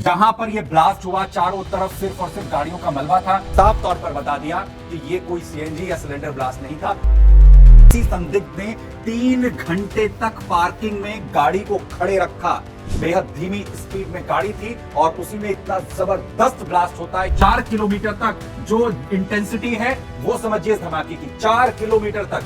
जहां पर यह ब्लास्ट हुआ चारों तरफ सिर्फ और सिर्फ गाड़ियों का मलबा था। साफ तौर पर बता दिया कि यह कोई सीएनजी या सिलेंडर ब्लास्ट नहीं था। किसी संदिग्ध ने 3 घंटे तक पार्किंग में गाड़ी को खड़े रखा। बेहद धीमी स्पीड में गाड़ी थी और उसी में इतना जबरदस्त ब्लास्ट होता है। 4 किलोमीटर तक जो इंटेंसिटी है वो समझिए इस धमाके की। 4 किलोमीटर तक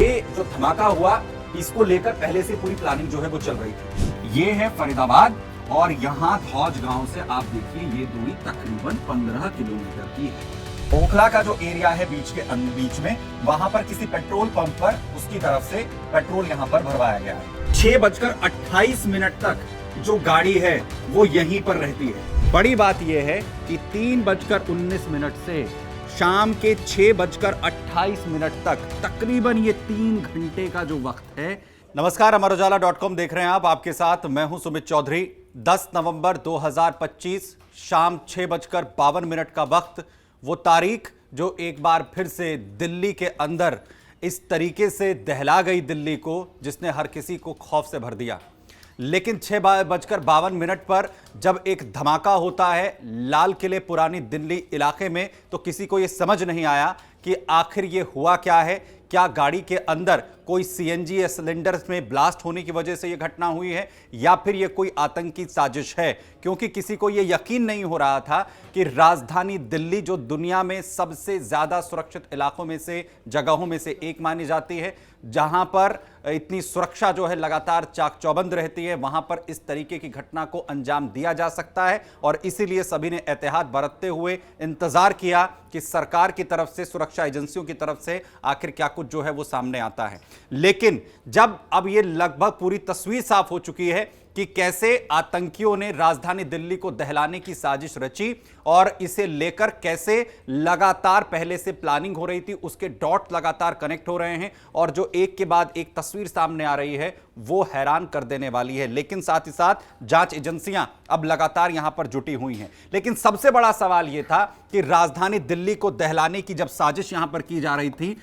ये जो धमाका हुआ इसको लेकर पहले से पूरी प्लानिंग जो है वो चल रही थी। ये है फरीदाबाद और यहां धौज गांव से आप देखिए ये दूरी तकरीबन 15 किलोमीटर की है। ओखला का जो एरिया है बीच में वहां पर किसी पेट्रोल पंप पर उसकी तरफ से पेट्रोल यहां पर भरवाया गया है। 6:28 तक जो गाड़ी है वो यहीं पर रहती है। बड़ी बात यह है कि 3:19 से शाम के 6:28 तक तकरीबन ये 3 घंटे का जो वक्त है। नमस्कार, अमरउजाला.com देख रहे हैं आपके साथ मैं हूं सुमित चौधरी। 10 नवंबर 2025 शाम 6:52 का वक्त, वो तारीख जो एक बार फिर से दिल्ली के अंदर इस तरीके से दहला गई दिल्ली को जिसने हर किसी को खौफ से भर दिया। लेकिन 6:52 पर जब एक धमाका होता है लाल किले पुरानी दिल्ली इलाके में तो किसी को यह समझ नहीं आया कि आखिर ये हुआ क्या है। क्या गाड़ी के अंदर कोई सीएनजी या सिलेंडर में ब्लास्ट होने की वजह से यह घटना हुई है या फिर यह कोई आतंकी साजिश है, क्योंकि किसी को यह यकीन नहीं हो रहा था कि राजधानी दिल्ली जो दुनिया में सबसे ज्यादा सुरक्षित इलाकों में से जगहों में से एक मानी जाती है, जहां पर इतनी सुरक्षा जो है लगातार चाक चौबंद रहती है, वहां पर इस तरीके की घटना को अंजाम दिया जा सकता है। और इसीलिए सभी ने एहतियात बरतते हुए इंतजार किया कि सरकार की तरफ से, सुरक्षा एजेंसियों की तरफ से आखिर क्या कुछ जो है वो सामने आता है। लेकिन जब अब ये लगभग पूरी तस्वीर साफ हो चुकी है कि कैसे आतंकियों ने राजधानी दिल्ली को दहलाने की साजिश रची और इसे लेकर कैसे लगातार पहले से प्लानिंग हो रही थी, उसके डॉट लगातार कनेक्ट हो रहे हैं और जो एक के बाद एक तस्वीर सामने आ रही है वो हैरान कर देने वाली है। लेकिन साथ ही साथ जांच एजेंसियां अब लगातार यहां पर जुटी हुई हैं। लेकिन सबसे बड़ा सवाल यह था कि राजधानी दिल्ली को दहलाने की जब साजिश यहां पर की जा रही थी,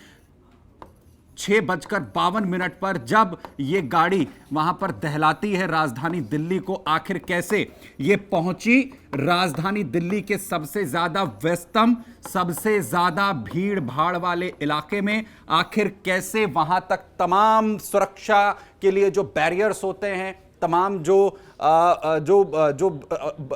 6:52 पर जब ये गाड़ी वहां पर दहलाती है राजधानी दिल्ली को, आखिर कैसे ये पहुंची राजधानी दिल्ली के सबसे ज्यादा व्यस्तम, सबसे ज्यादा भीड़ भाड़ वाले इलाके में, आखिर कैसे वहां तक तमाम सुरक्षा के लिए जो बैरियर्स होते हैं, तमाम जो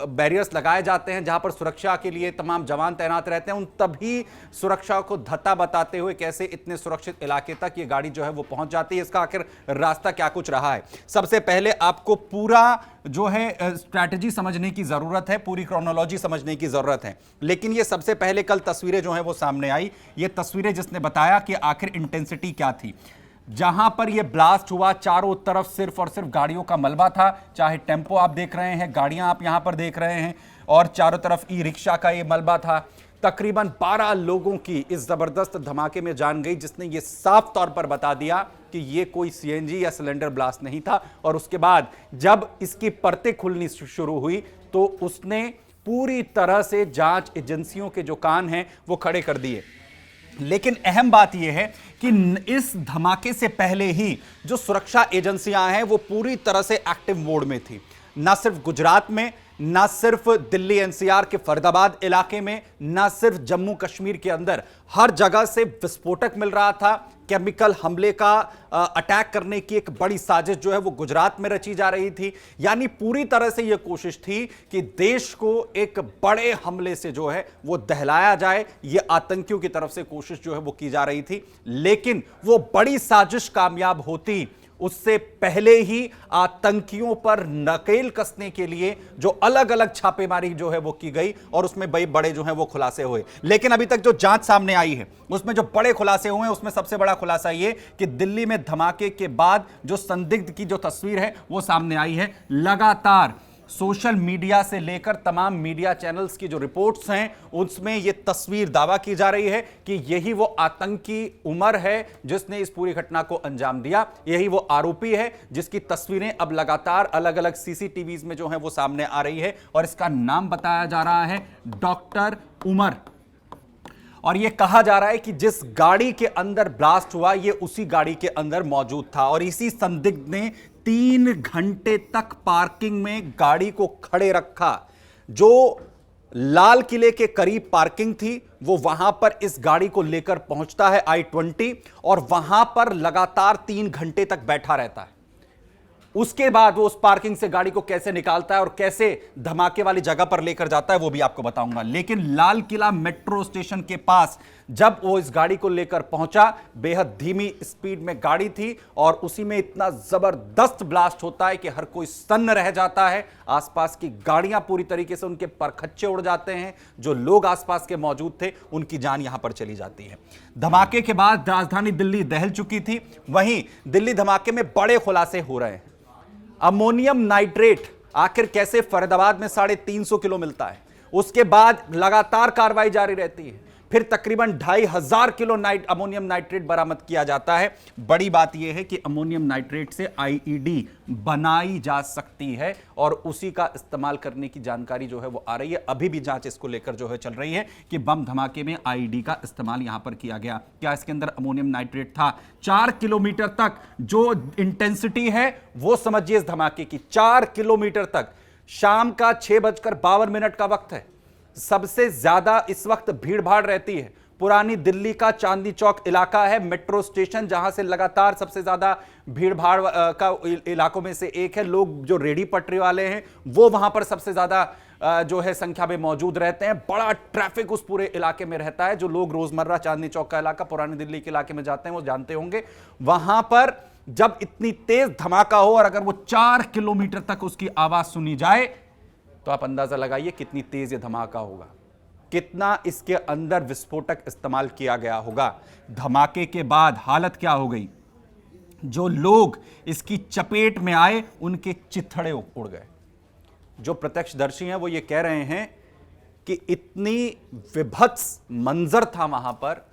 बैरियर्स लगाए जाते हैं, जहां पर सुरक्षा के लिए तमाम जवान तैनात रहते हैं, उन तभी सुरक्षा को धत्ता बताते हुए कैसे इतने सुरक्षित इलाके तक ये गाड़ी जो है वो पहुंच जाती है, इसका आखिर रास्ता क्या कुछ रहा है। सबसे पहले आपको पूरा जो है स्ट्रैटेजी समझने की जरूरत है, पूरी क्रोनोलॉजी समझने की जरूरत है। लेकिन ये सबसे पहले कल तस्वीरें जो है वो सामने आई, ये तस्वीरें जिसने बताया कि आखिर इंटेंसिटी क्या थी। जहां पर यह ब्लास्ट हुआ चारों तरफ सिर्फ और सिर्फ गाड़ियों का मलबा था, चाहे टेम्पो आप देख रहे हैं, गाड़ियां आप यहां पर देख रहे हैं और चारों तरफ ई रिक्शा का यह मलबा था। तकरीबन 12 लोगों की इस जबरदस्त धमाके में जान गई, जिसने यह साफ तौर पर बता दिया कि यह कोई सीएनजी या सिलेंडर ब्लास्ट नहीं था। और उसके बाद जब इसकी परतें खुलनी शुरू हुई तो उसने पूरी तरह से जांच एजेंसियों के जो कान हैं वो खड़े कर दिए। लेकिन अहम बात यह है कि इस धमाके से पहले ही जो सुरक्षा एजेंसियां हैं वो पूरी तरह से एक्टिव मोड में थी। ना सिर्फ गुजरात में, ना सिर्फ दिल्ली एनसीआर के फरीदाबाद इलाके में, ना सिर्फ जम्मू कश्मीर के अंदर, हर जगह से विस्फोटक मिल रहा था। केमिकल हमले का अटैक करने की एक बड़ी साजिश जो है वो गुजरात में रची जा रही थी। यानी पूरी तरह से यह कोशिश थी कि देश को एक बड़े हमले से जो है वो दहलाया जाए, यह आतंकियों की तरफ से कोशिश जो है वो की जा रही थी। लेकिन वो बड़ी साजिश कामयाब होती उससे पहले ही आतंकियों पर नकेल कसने के लिए जो अलग अलग छापेमारी जो है वो की गई और उसमें बड़े जो है वो खुलासे हुए। लेकिन अभी तक जो जांच सामने आई है उसमें जो बड़े खुलासे हुए हैं उसमें सबसे बड़ा खुलासा ये कि दिल्ली में धमाके के बाद जो संदिग्ध की जो तस्वीर है वो सामने आई है। लगातार सोशल मीडिया से लेकर तमाम मीडिया चैनल्स की जो रिपोर्ट्स हैं उसमें यह तस्वीर दावा की जा रही है कि यही वो आतंकी उमर है जिसने इस पूरी घटना को अंजाम दिया, यही वो आरोपी है जिसकी तस्वीरें अब लगातार अलग अलग सीसीटीवीज में जो है वो सामने आ रही है और इसका नाम बताया जा रहा है डॉक्टर उमर। और यह कहा जा रहा है कि जिस गाड़ी के अंदर ब्लास्ट हुआ यह उसी गाड़ी के अंदर मौजूद था और इसी संदिग्ध ने 3 घंटे तक पार्किंग में गाड़ी को खड़े रखा। जो लाल किले के करीब पार्किंग थी, वो वहां पर इस गाड़ी को लेकर पहुंचता है I-20 और वहां पर लगातार 3 घंटे तक बैठा रहता है। उसके बाद वो उस पार्किंग से गाड़ी को कैसे निकालता है और कैसे धमाके वाली जगह पर लेकर जाता है वो भी आपको बताऊंगा। लेकिन लाल किला मेट्रो स्टेशन के पास जब वो इस गाड़ी को लेकर पहुंचा, बेहद धीमी स्पीड में गाड़ी थी और उसी में इतना जबरदस्त ब्लास्ट होता है कि हर कोई सन्न रह जाता है। आसपास की गाड़ियां पूरी तरीके से उनके परखच्चे उड़ जाते हैं। जो लोग आसपास के मौजूद थे उनकी जान यहां पर चली जाती है। धमाके के बाद राजधानी दिल्ली दहल चुकी थी। वहीं दिल्ली धमाके में बड़े खुलासे हो रहे हैं। अमोनियम नाइट्रेट आखिर कैसे फरीदाबाद में 350 किलो मिलता है, उसके बाद लगातार कार्रवाई जारी रहती है। फिर तकरीबन 2500 किलो अमोनियम नाइट्रेट बरामद किया जाता है। बड़ी बात यह है कि अमोनियम नाइट्रेट से आईईडी बनाई जा सकती है और उसी का इस्तेमाल करने की जानकारी जो है वो आ रही है। अभी भी जांच इसको लेकर जो है चल रही है कि बम धमाके में आईईडी का इस्तेमाल यहां पर किया गया। क्या इसके अंदर अमोनियम नाइट्रेट था? 4 किलोमीटर तक जो इंटेंसिटी है वो समझिए इस धमाके की, 4 किलोमीटर तक। शाम का 6:52 का वक्त है। सबसे ज्यादा इस वक्त भीड़ भाड़ रहती है। पुरानी दिल्ली का चांदनी चौक इलाका है, मेट्रो स्टेशन, जहां से लगातार सबसे ज्यादा भीड़ भाड़ का इलाकों में से एक है। लोग जो रेडी पटरी वाले हैं वो वहां पर सबसे ज्यादा जो है संख्या में मौजूद रहते हैं। बड़ा ट्रैफिक उस पूरे इलाके में रहता है। जो लोग रोजमर्रा चांदनी चौक का इलाका, पुरानी दिल्ली के इलाके में जाते हैं वो जानते होंगे। वहां पर जब इतनी तेज धमाका हो और अगर वो 4 किलोमीटर तक उसकी आवाज सुनी जाए तो आप अंदाजा लगाइए कितनी तेज ये धमाका होगा, कितना इसके अंदर विस्फोटक इस्तेमाल किया गया होगा। धमाके के बाद हालत क्या हो गई? जो लोग इसकी चपेट में आए उनके चिथड़े उड़ गए। जो प्रत्यक्षदर्शी हैं वो ये कह रहे हैं कि इतनी विभत्स मंजर था वहां पर,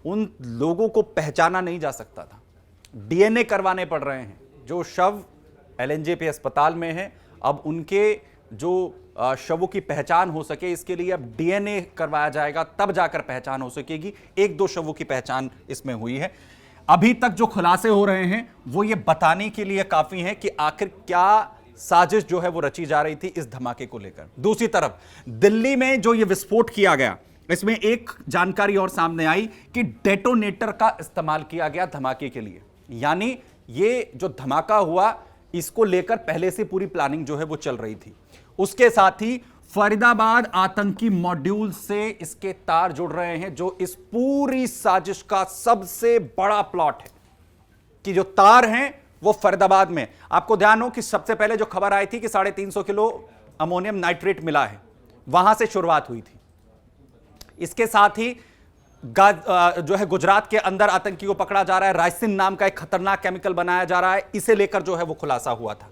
उन लोगों को पहचाना नहीं जा सकता था। डीएनए करवाने पड़ रहे हैं। जो शव एलएनजेपी अस्पताल में है, अब उनके जो शवों की पहचान हो सके इसके लिए अब डीएनए करवाया जाएगा, तब जाकर पहचान हो सकेगी। 1-2 शवों की पहचान इसमें हुई है। अभी तक जो खुलासे हो रहे हैं वो ये बताने के लिए काफी हैं कि आखिर क्या साजिश जो है वो रची जा रही थी इस धमाके को लेकर। दूसरी तरफ दिल्ली में जो ये विस्फोट किया गया, इसमें एक जानकारी और सामने आई कि डेटोनेटर का इस्तेमाल किया गया धमाके के लिए। यानी ये जो धमाका हुआ इसको लेकर पहले से पूरी प्लानिंग जो है वो चल रही थी। उसके साथ ही फरीदाबाद आतंकी मॉड्यूल से इसके तार जुड़ रहे हैं, जो इस पूरी साजिश का सबसे बड़ा प्लॉट है कि जो तार हैं वो फरीदाबाद में। आपको ध्यान हो कि सबसे पहले जो खबर आई थी कि 350 किलो अमोनियम नाइट्रेट मिला है, वहां से शुरुआत हुई थी। इसके साथ ही जो है गुजरात के अंदर आतंकी को पकड़ा जा रहा है, राइसिन नाम का एक खतरनाक केमिकल बनाया जा रहा है, इसे लेकर जो है वो खुलासा हुआ था।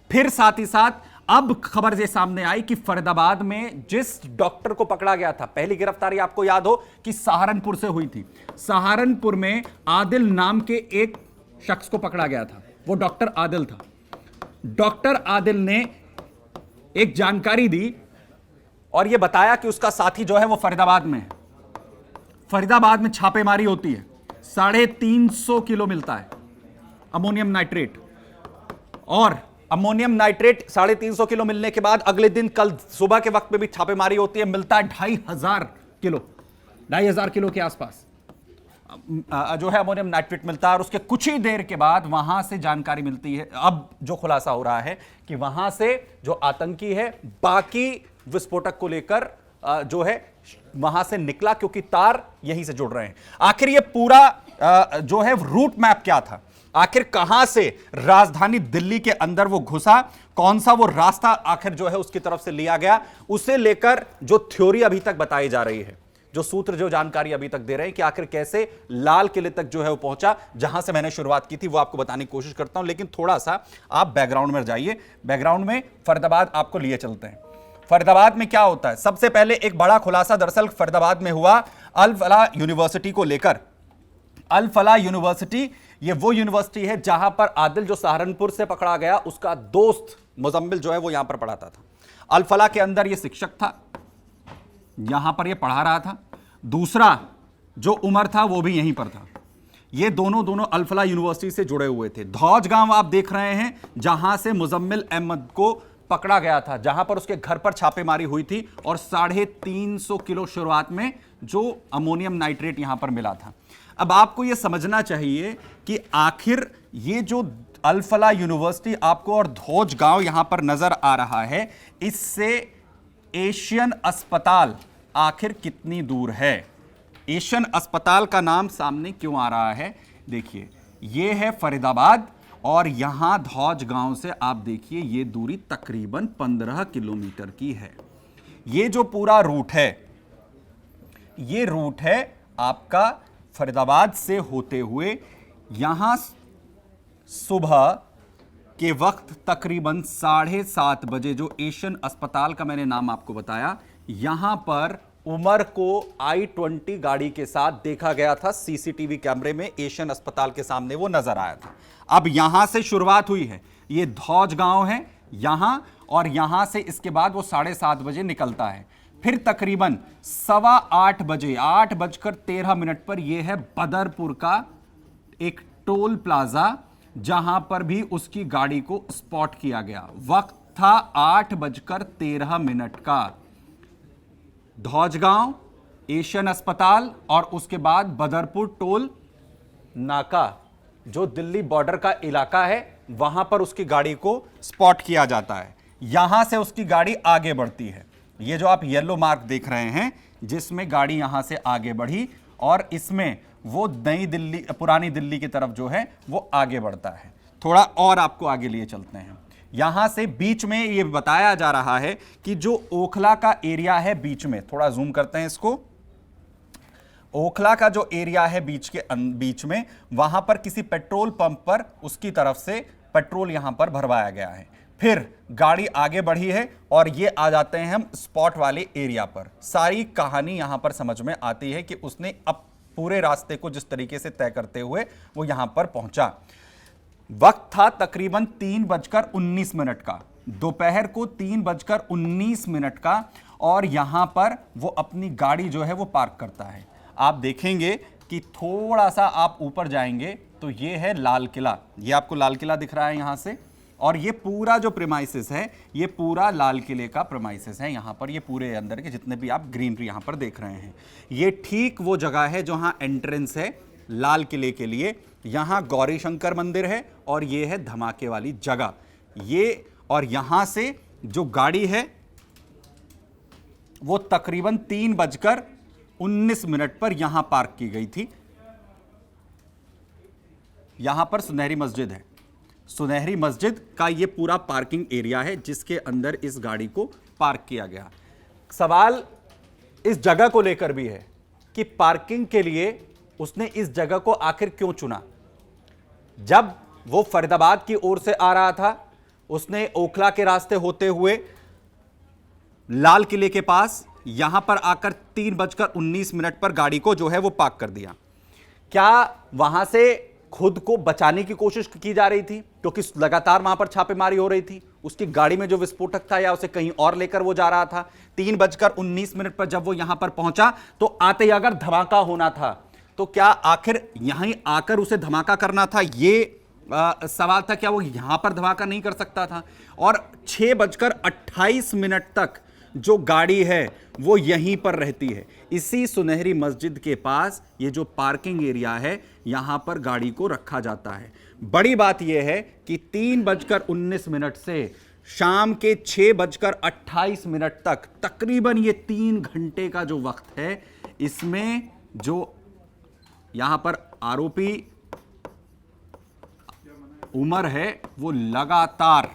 फिर साथ ही साथ अब खबर ये सामने आई कि फरीदाबाद में जिस डॉक्टर को पकड़ा गया था, पहली गिरफ्तारी आपको याद हो कि सहारनपुर से हुई थी। सहारनपुर में आदिल नाम के एक शख्स को पकड़ा गया था, वो डॉक्टर आदिल था। डॉक्टर आदिल ने एक जानकारी दी और यह बताया कि उसका साथी जो है वो फरीदाबाद में है। फरीदाबाद में छापेमारी होती है, 350 किलो मिलता है अमोनियम नाइट्रेट। और अमोनियम नाइट्रेट 350 किलो मिलने के बाद अगले दिन कल सुबह के वक्त में भी छापेमारी होती है, मिलता है 2500 किलो के आसपास जो है अमोनियम नाइट्रेट मिलता है। और उसके कुछ ही देर के बाद वहां से जानकारी मिलती है, अब जो खुलासा हो रहा है कि वहां से जो आतंकी है बाकी विस्फोटक को लेकर जो है वहां से निकला, क्योंकि तार यहीं से जुड़ रहे हैं। आखिर ये पूरा जो है रूट मैप क्या था, आखिर कहां से राजधानी दिल्ली के अंदर वो घुसा, कौन सा वो रास्ता आखिर जो है उसकी तरफ से लिया गया, उसे लेकर जो थ्योरी अभी तक बताई जा रही है, जो सूत्र जो जानकारी अभी तक दे रहे हैं कि आखिर कैसे लाल किले तक जो है वो पहुंचा, जहां से मैंने शुरुआत की थी वो आपको बताने की कोशिश करता हूं। लेकिन थोड़ा सा आप बैकग्राउंड में जाइए। बैकग्राउंड में फरीदाबाद आपको लिए चलते हैं। फरीदाबाद में क्या होता है? सबसे पहले एक बड़ा खुलासा दरअसल फरीदाबाद में हुआ अल फलाह यूनिवर्सिटी को लेकर। अल फलाह यूनिवर्सिटी ये वो यूनिवर्सिटी है जहां पर आदिल जो सहारनपुर से पकड़ा गया उसका दोस्त मुजम्मिल जो है वो यहां पर पढ़ाता था। अल फलाह के अंदर ये शिक्षक था, यहां पर ये पढ़ा रहा था। दूसरा जो उमर था वो भी यहीं पर था। ये दोनों अल फलाह यूनिवर्सिटी से जुड़े हुए थे। धौज गांव आप देख रहे हैं जहां से मुजम्मिल अहमद को पकड़ा गया था, जहां पर उसके घर पर छापेमारी हुई थी और 350 किलो शुरुआत में जो अमोनियम नाइट्रेट यहां पर मिला था। अब आपको यह समझना चाहिए कि आखिर ये जो अल-फलाह यूनिवर्सिटी आपको और ध्वज गांव यहां पर नजर आ रहा है, इससे एशियन अस्पताल आखिर कितनी दूर है। एशियन अस्पताल का नाम सामने क्यों आ रहा है, देखिए ये है फरीदाबाद और यहां ध्वज गांव से आप देखिए ये दूरी तकरीबन 15 किलोमीटर की है। ये जो पूरा रूट है, ये रूट है आपका फरीदाबाद से होते हुए यहां सुबह के वक्त तकरीबन 7:30 बजे जो एशियन अस्पताल का मैंने नाम आपको बताया, यहां पर उमर को I-20 गाड़ी के साथ देखा गया था। सीसीटीवी कैमरे में एशियन अस्पताल के सामने वो नजर आया था। अब यहां से शुरुआत हुई है, ये ध्वज गांव है यहां, और यहां से इसके बाद वो 7:30 बजे निकलता है। फिर तकरीबन 8:15 बजे 8:13 पर यह है बदरपुर का एक टोल प्लाजा, जहां पर भी उसकी गाड़ी को स्पॉट किया गया। वक्त था 8:13 का। ध्वजगांव, एशियन अस्पताल और उसके बाद बदरपुर टोल नाका, जो दिल्ली बॉर्डर का इलाका है, वहां पर उसकी गाड़ी को स्पॉट किया जाता है। यहां से उसकी गाड़ी आगे बढ़ती है। ये जो आप येलो मार्क देख रहे हैं, जिसमें गाड़ी यहां से आगे बढ़ी और इसमें वो नई दिल्ली, पुरानी दिल्ली की तरफ जो है वो आगे बढ़ता है। थोड़ा और आपको आगे लिए चलते हैं। यहां से बीच में ये बताया जा रहा है कि जो ओखला का एरिया है बीच में, थोड़ा जूम करते हैं इसको, ओखला का जो एरिया है बीच में, वहां पर किसी पेट्रोल पंप पर उसकी तरफ से पेट्रोल यहां पर भरवाया गया है। फिर गाड़ी आगे बढ़ी है और ये आ जाते हैं हम स्पॉट वाले एरिया पर। सारी कहानी यहां पर समझ में आती है कि उसने अब पूरे रास्ते को जिस तरीके से तय करते हुए वो यहां पर पहुंचा। वक्त था तकरीबन 3:19 का, दोपहर को 3:19 का, और यहां पर वो अपनी गाड़ी जो है वो पार्क करता है। आप देखेंगे कि थोड़ा सा आप ऊपर जाएंगे तो ये है लाल किला, ये आपको लाल किला दिख रहा है यहां से, और ये पूरा जो प्रेमाइसिस है ये पूरा लाल किले का प्रेमाइसिस है। यहां पर ये पूरे अंदर के जितने भी आप ग्रीनरी यहां पर देख रहे हैं, ये ठीक वो जगह है जहां एंट्रेंस है लाल किले के लिए। यहां गौरी शंकर मंदिर है और ये है धमाके वाली जगह ये, और यहां से जो गाड़ी है वो तकरीबन 3:19 पर यहां पार्क की गई थी। यहां पर सुनहरी मस्जिद है, सुनहरी मस्जिद का ये पूरा पार्किंग एरिया है जिसके अंदर इस गाड़ी को पार्क किया गया। सवाल इस जगह को लेकर भी है कि पार्किंग के लिए उसने इस जगह को आखिर क्यों चुना। जब वो फरीदाबाद की ओर से आ रहा था, उसने ओखला के रास्ते होते हुए लाल किले के पास यहां पर आकर 3:19 पर गाड़ी को जो है वो पार्क कर दिया। क्या वहां से खुद को बचाने की कोशिश की जा रही थी, क्योंकि लगातार वहां पर छापेमारी हो रही थी, उसकी गाड़ी में जो विस्फोटक था या उसे कहीं और लेकर वो जा रहा था। 3:19 पर जब वो यहां पर पहुंचा तो आते ही अगर धमाका होना था तो क्या आखिर यहीं आकर उसे धमाका करना था, ये सवाल था। क्या वो यहां पर धमाका नहीं कर सकता था? और 6:28 तक जो गाड़ी है वो यहीं पर रहती है। इसी सुनहरी मस्जिद के पास ये जो पार्किंग एरिया है यहां पर गाड़ी को रखा जाता है। बड़ी बात यह है कि 3:19 से शाम के 6:28 तक तकरीबन ये 3 घंटे का जो वक्त है, इसमें जो यहां पर आरोपी उमर है वो लगातार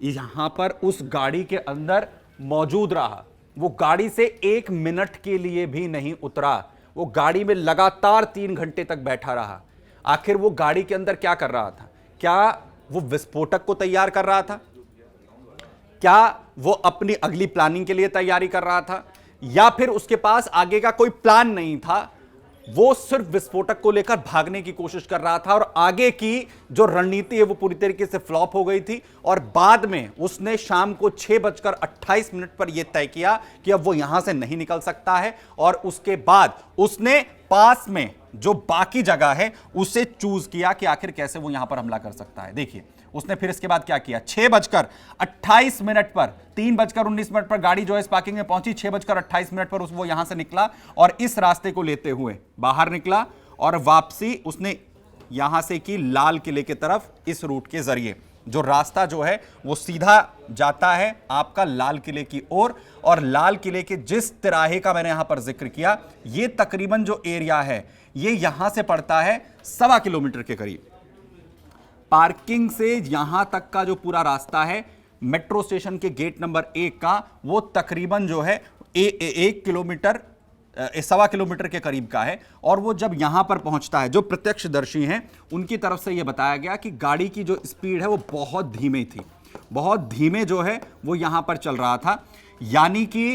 यहां पर उस गाड़ी के अंदर मौजूद रहा। वो गाड़ी से 1 मिनट के लिए भी नहीं उतरा। वो गाड़ी में लगातार 3 घंटे तक बैठा रहा। आखिर वो गाड़ी के अंदर क्या कर रहा था? क्या वो विस्फोटक को तैयार कर रहा था? क्या वो अपनी अगली प्लानिंग के लिए तैयारी कर रहा था? या फिर उसके पास आगे का कोई प्लान नहीं था, वो सिर्फ विस्फोटक को लेकर भागने की कोशिश कर रहा था और आगे की जो रणनीति है वो पूरी तरीके से फ्लॉप हो गई थी। और बाद में उसने शाम को 6:28 पर यह तय किया कि अब वो यहां से नहीं निकल सकता है, और उसके बाद उसने पास में जो बाकी जगह है उसे चूज किया कि आखिर कैसे वो यहां पर हमला कर सकता है। देखिए, उसने फिर इसके बाद क्या किया, 6:28 पर 3:19 पर गाड़ी जो है इस पार्किंग में पहुंची, 6:28 पर वो यहां से निकला और इस रास्ते को लेते हुए बाहर निकला और वापसी उसने यहां से की लाल किले की तरफ। इस रूट के जरिए जो रास्ता जो है वो सीधा जाता है आपका लाल किले की ओर, और लाल किले के जिस तिराहे का मैंने यहां पर जिक्र किया, ये तकरीबन जो एरिया है ये यहां से पड़ता है 1.25 किलोमीटर के करीब। पार्किंग से यहां तक का जो पूरा रास्ता है मेट्रो स्टेशन के गेट नंबर 1 का, वो तकरीबन जो है 1 किलोमीटर 1.25 किलोमीटर के करीब का है। और वो जब यहां पर पहुंचता है, जो प्रत्यक्षदर्शी हैं उनकी तरफ से यह बताया गया कि गाड़ी की जो स्पीड है वो बहुत धीमी थी, बहुत धीमे जो है वो यहां पर चल रहा था, यानी कि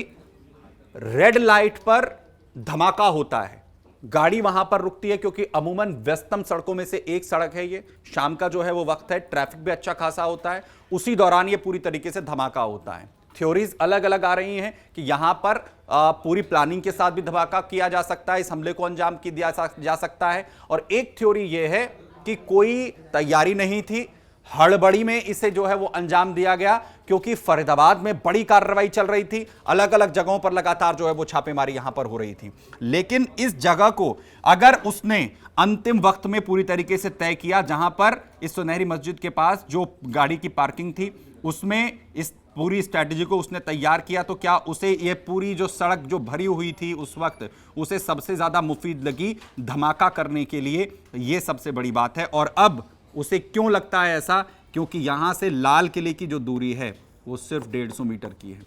रेड लाइट पर धमाका होता है, गाड़ी वहां पर रुकती है, क्योंकि अमूमन व्यस्तम सड़कों में से एक सड़क है ये, शाम का जो है वो वक्त है, ट्रैफिक भी अच्छा खासा होता है, उसी दौरान ये पूरी तरीके से धमाका होता है। थ्योरीज अलग अलग आ रही हैं कि यहां पर पूरी प्लानिंग के साथ भी धमाका किया जा सकता है, इस हमले को अंजाम दिया जा सकता है, और एक थ्योरी यह है कि कोई तैयारी नहीं थी, हड़बड़ी में इसे जो है वो अंजाम दिया गया, क्योंकि फरीदाबाद में बड़ी कार्रवाई चल रही थी, अलग अलग जगहों पर लगातार जो है वो छापेमारी यहां पर हो रही थी। लेकिन इस जगह को अगर उसने अंतिम वक्त में पूरी तरीके से तय किया, जहां पर इस सुनहरी मस्जिद के पास जो गाड़ी की पार्किंग थी उसमें इस पूरी स्ट्रैटेजी को उसने तैयार किया, तो क्या उसे ये पूरी जो सड़क जो भरी हुई थी उस वक्त उसे सबसे ज्यादा मुफीद लगी धमाका करने के लिए, ये सबसे बड़ी बात है। और अब उसे क्यों लगता है ऐसा, क्योंकि यहां से लाल किले की जो दूरी है वो सिर्फ 150 मीटर की है।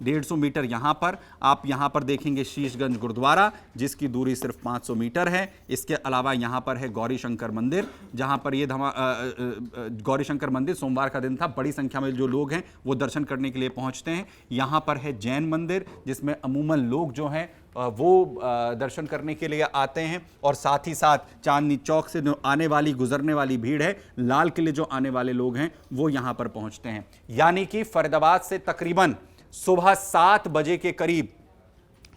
150 मीटर यहां पर आप यहां पर देखेंगे शीशगंज गुरुद्वारा, जिसकी दूरी सिर्फ 500 मीटर है। इसके अलावा यहां पर है गौरी शंकर मंदिर, जहां पर ये गौरी शंकर मंदिर सोमवार का दिन था, बड़ी संख्या में जो लोग हैं वो दर्शन करने के लिए पहुंचते हैं। यहां पर है जैन मंदिर, जिसमें अमूमन लोग जो हैं वो दर्शन करने के लिए आते हैं, और साथ ही साथ चांदनी चौक से जो आने वाली गुजरने वाली भीड़ है, लाल किले जो आने वाले लोग हैं वो यहां पर पहुंचते हैं। यानी कि फरीदाबाद से तकरीबन सुबह 7 बजे के करीब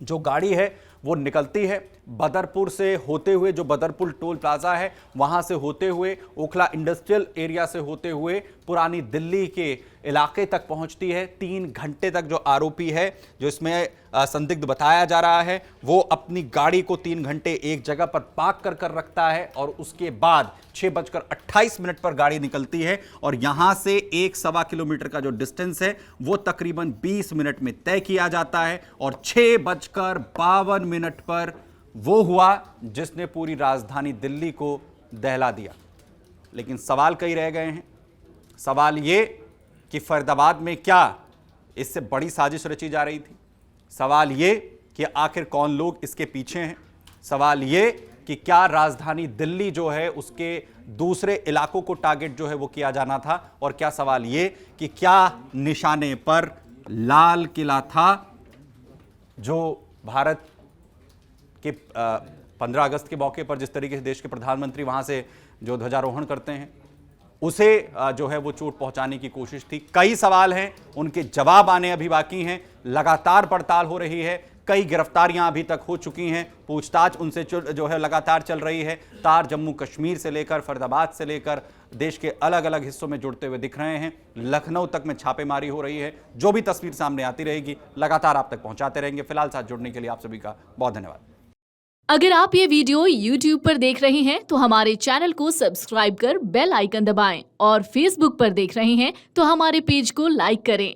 जो गाड़ी है वो निकलती है, बदरपुर से होते हुए, जो बदरपुर टोल प्लाजा है वहां से होते हुए, ओखला इंडस्ट्रियल एरिया से होते हुए पुरानी दिल्ली के इलाके तक पहुंचती है। 3 घंटे तक जो आरोपी है, जो इसमें संदिग्ध बताया जा रहा है, वो अपनी गाड़ी को 3 घंटे एक जगह पर पार्क कर रखता है, और उसके बाद 6:28 पर गाड़ी निकलती है, और यहां से 1.25 किलोमीटर का जो डिस्टेंस है वो तकरीबन 20 मिनट में तय किया जाता है, और 6:52 पर वो हुआ जिसने पूरी राजधानी दिल्ली को दहला दिया। लेकिन सवाल कई रह गए हैं। सवाल ये कि फरीदाबाद में क्या इससे बड़ी साजिश रची जा रही थी? सवाल ये कि आखिर कौन लोग इसके पीछे हैं? सवाल ये कि क्या राजधानी दिल्ली जो है उसके दूसरे इलाकों को टारगेट जो है वो किया जाना था? और क्या सवाल ये कि क्या निशाने पर लाल किला था, जो भारत कि 15 अगस्त के मौके पर जिस तरीके से देश के प्रधानमंत्री वहां से जो ध्वजारोहण करते हैं, उसे जो है वो चोट पहुंचाने की कोशिश थी। कई सवाल हैं, उनके जवाब आने अभी बाकी हैं, लगातार पड़ताल हो रही है, कई गिरफ्तारियां अभी तक हो चुकी हैं, पूछताछ उनसे जो है लगातार चल रही है। तार जम्मू कश्मीर से लेकर फरीदाबाद से लेकर देश के अलग अलग हिस्सों में जुड़ते हुए दिख रहे हैं। लखनऊ तक में छापेमारी हो रही है। जो भी तस्वीर सामने आती रहेगी लगातार आप तक पहुंचाते रहेंगे। फिलहाल साथ जुड़ने के लिए आप सभी का बहुत धन्यवाद। अगर आप ये वीडियो YouTube पर देख रहे हैं तो हमारे चैनल को सब्सक्राइब कर बेल आइकन दबाएं, और Facebook पर देख रहे हैं तो हमारे पेज को लाइक करें।